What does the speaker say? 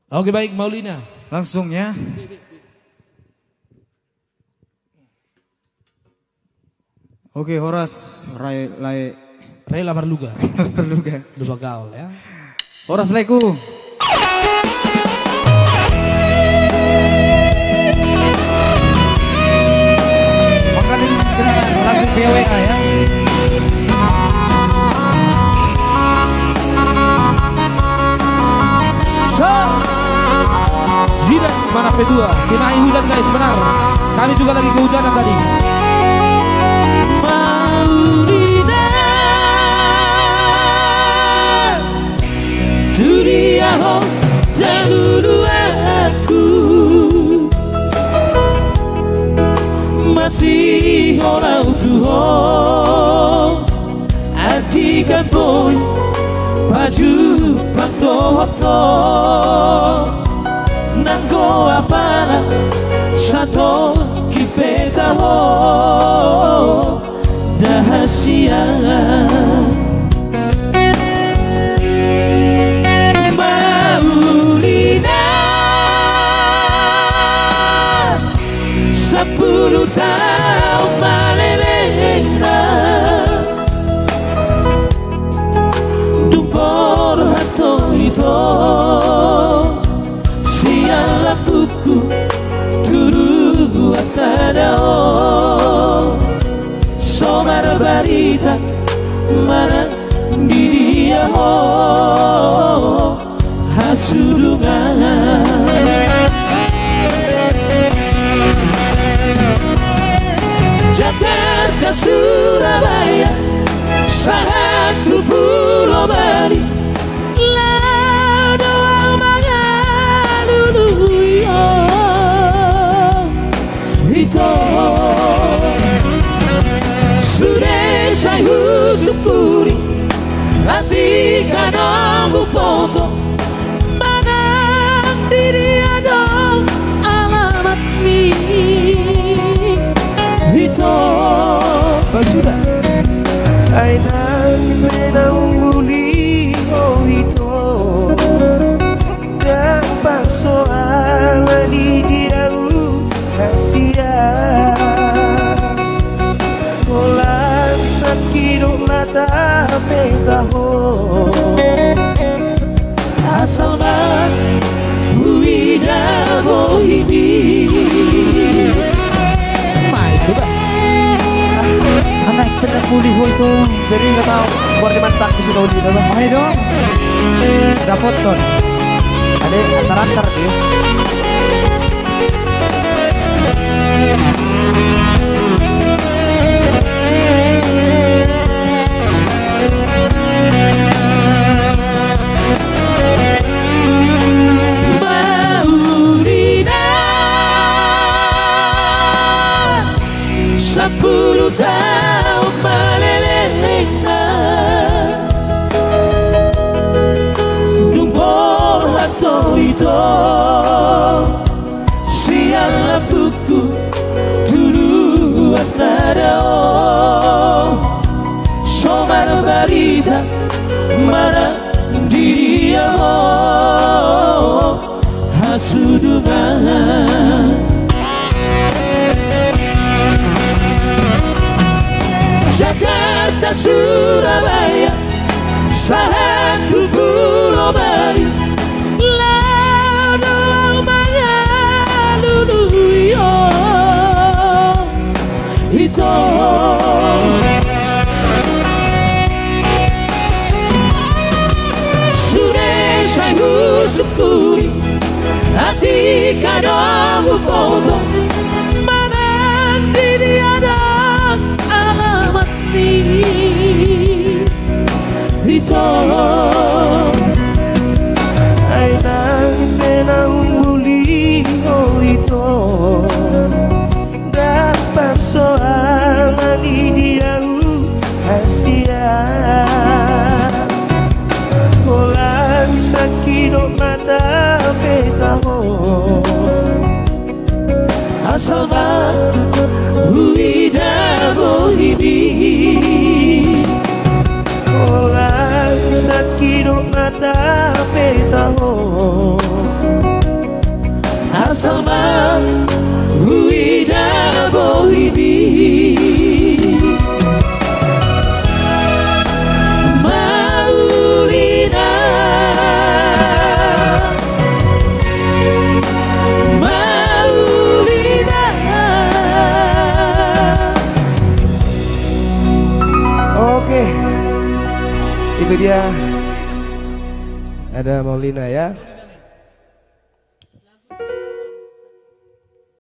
Oke baik, Maulina. Langsung ya. Oke, Horas Ray lamar luga. Luga. Lupa gaul ya. Horas Leku. Makanya langsung via WA ya. Zidan mana P2? Cimahi hujan guys, benar. Kami juga lagi kehujanan tadi. Maulina, dunia ho jalur aku masih orang tuh artikan boy baju pandoto nanggo apana satu kipeta ho dahasia Maulina 10 tahun malelena dumpor hato itu siang buku turu atadao sobar barita mana dia ho hasurungan Jakarta Surabaya satu pulau Bali sudah saya syukuri hati kadang foto mana diri ada alamat itu sudah ainang menang muli oh itu gampang soal di jauh kasihan Kolang sakit mata pegaho asal bak huida bohimi mai coba anak kena pulih itu jadi nggak tahu buat dimantak di sudah di dalam mai dong dapat ton ada antar-antar dia Maulina 10 tahun malelena dumpor hato itu siang buku dulu atadao sobar barita mana dia hasudungan Jakarta Surabaya satu pulau Bali lalu mengalulu itu sudah saya syukuri hati kadang foto mana diri ada alamat itu ainang menang muli oh itu dapat soal di dia Asia Kolang sakit mata pegaho asal bak huida bohimi Kolang sakit mata pegaho Huida Bohimi Maulida Maulida. Oke, itu dia. Ada Maulina ya.